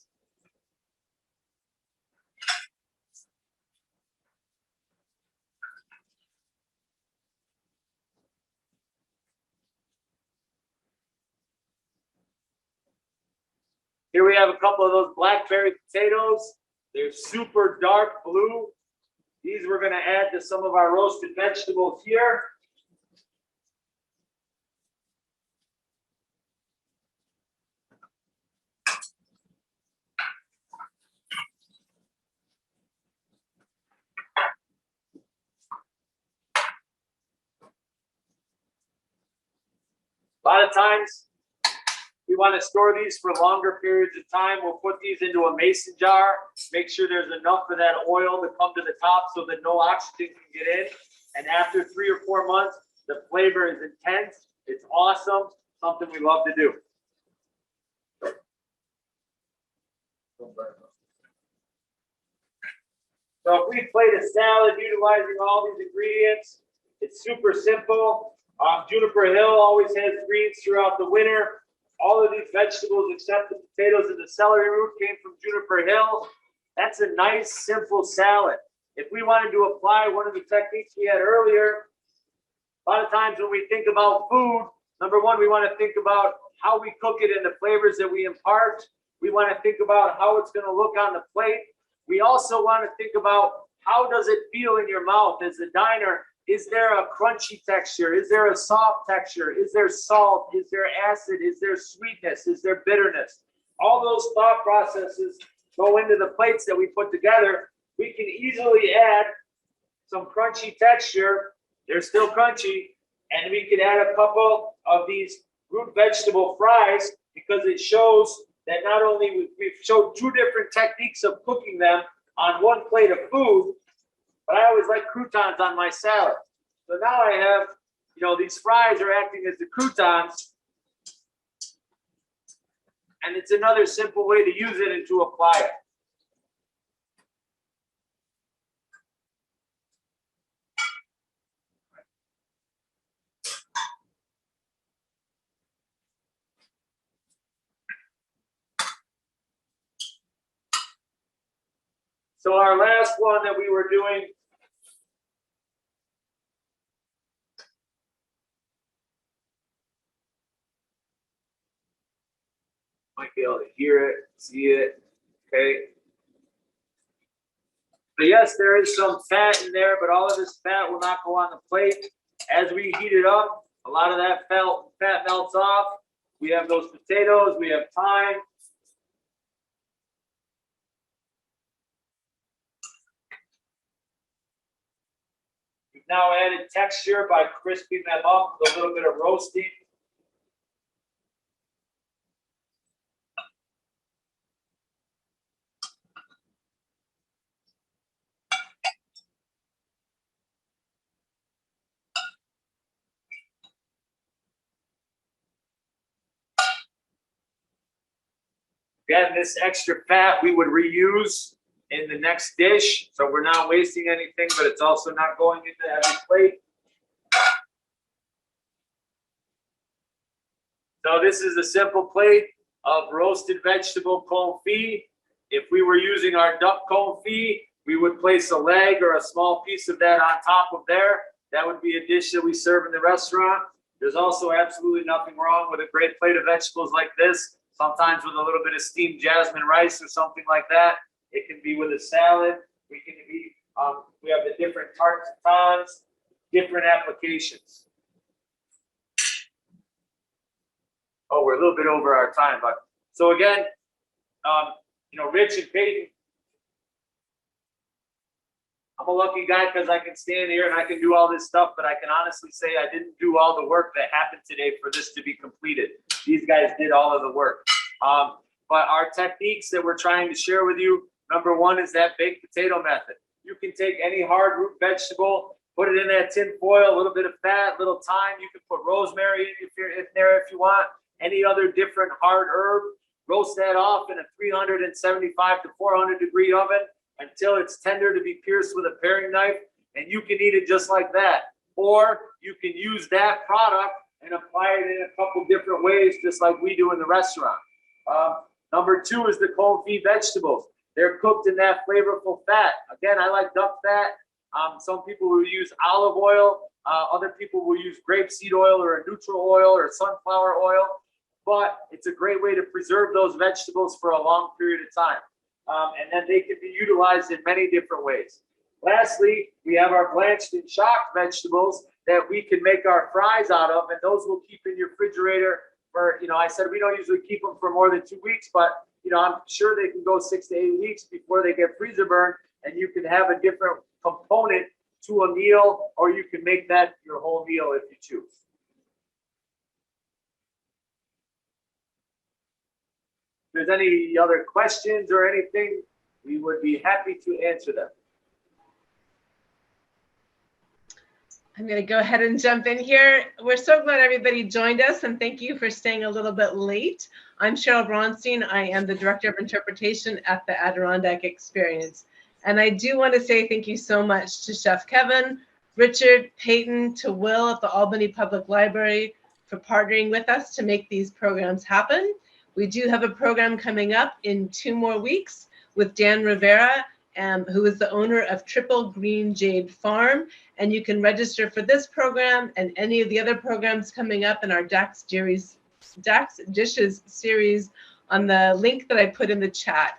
Here we have a couple of those blackberry potatoes. They're super dark blue. These we're going to add to some of our roasted vegetables here. A lot of times, we want to store these for longer periods of time. We'll put these into a mason jar, make sure there's enough of that oil to come to the top so that no oxygen can get in. And after 3 or 4 months, the flavor is intense. It's awesome, something we love to do. So if we plate a salad utilizing all these ingredients, it's super simple. Juniper Hill always has greens throughout the winter. All of these vegetables, except the potatoes and the celery root, came from Juniper Hill. That's a nice, simple salad. If we wanted to apply one of the techniques we had earlier, a lot of times when we think about food, number one, we want to think about how we cook it and the flavors that we impart. We want to think about how it's going to look on the plate. We also want to think about how does it feel in your mouth as a diner. Is there a crunchy texture? Is there a soft texture? Is there salt? Is there acid? Is there sweetness? Is there bitterness? All those thought processes go into the plates that we put together. We can easily add some crunchy texture. They're still crunchy. And we can add a couple of these root vegetable fries because it shows that not only we've showed 2 different techniques of cooking them on 1 plate of food, but I always like croutons on my salad. So now I have, these fries are acting as the croutons. And it's another simple way to use it and to apply it. So our last one that we were doing, might be able to hear it, see it, okay. But yes, there is some fat in there, but all of this fat will not go on the plate. As we heat it up, a lot of that fat melts off. We have those potatoes, we have thyme. We've now added texture by crisping them up with a little bit of roasting. Again, this extra fat we would reuse in the next dish, so we're not wasting anything, but it's also not going into every plate. So this is a simple plate of roasted vegetable confit. If we were using our duck confit, we would place a leg or a small piece of that on top of there. That would be a dish that we serve in the restaurant. There's also absolutely nothing wrong with a great plate of vegetables like this, sometimes with a little bit of steamed jasmine rice or something like that. It can be with a salad. We have the different tarts and tons, different applications. Oh, we're a little bit over our time, but so again, Rich and Peyton, I'm a lucky guy because I can stand here and I can do all this stuff, but I can honestly say I didn't do all the work that happened today for this to be completed. These guys did all of the work. But our techniques that we're trying to share with you, number one is that baked potato method. You can take any hard root vegetable, put it in that tin foil, a little bit of fat, little thyme. You can put rosemary in there if you want. Any other different hard herb, roast that off in a 375 to 400 degree oven until it's tender to be pierced with a paring knife, and you can eat it just like that. Or you can use that product and apply it in a couple different ways, just like we do in the restaurant. Number two is the confit vegetables. They're cooked in that flavorful fat. Again, I like duck fat. Some people will use olive oil. Other people will use grapeseed oil or a neutral oil or sunflower oil. But it's a great way to preserve those vegetables for a long period of time. And then they can be utilized in many different ways. Lastly, we have our blanched and shocked vegetables that we can make our fries out of, and those will keep in your refrigerator for, I said we don't usually keep them for more than 2 weeks, but, I'm sure they can go 6 to 8 weeks before they get freezer burned, and you can have a different component to a meal, or you can make that your whole meal if you choose. If there's any other questions or anything, we would be happy to answer them. I'm going to go ahead and jump in here. We're so glad everybody joined us, and thank you for staying a little bit late. I'm Cheryl Bronstein. I am the Director of Interpretation at the Adirondack Experience. And I do want to say thank you so much to Chef Kevin, Richard, Peyton, to Will at the Albany Public Library for partnering with us to make these programs happen. We do have a program coming up in 2 more weeks with Dan Rivera, who is the owner of Triple Green Jade Farm. And you can register for this program and any of the other programs coming up in our Dacks Dishes series on the link that I put in the chat.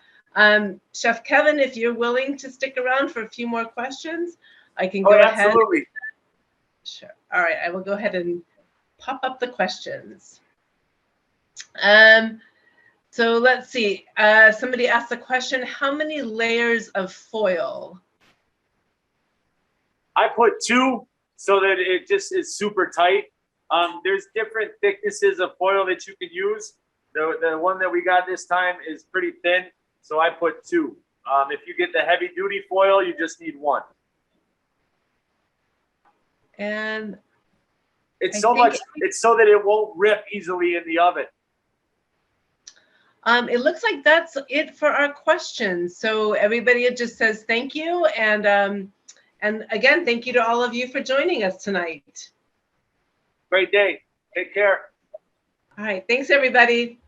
Chef Kevin, if you're willing to stick around for a few more questions, I can go ahead. Absolutely. Sure. All right, I will go ahead and pop up the questions. So let's see. Somebody asked the question, how many layers of foil? I put 2 so that it just is super tight. There's different thicknesses of foil that you can use. The one that we got this time is pretty thin, so I put 2. If you get the heavy duty foil, you just need 1. And it's so that it won't rip easily in the oven. It looks like that's it for our questions. So everybody just says thank you. And again, thank you to all of you for joining us tonight. Great day. Take care. All right. Thanks, everybody.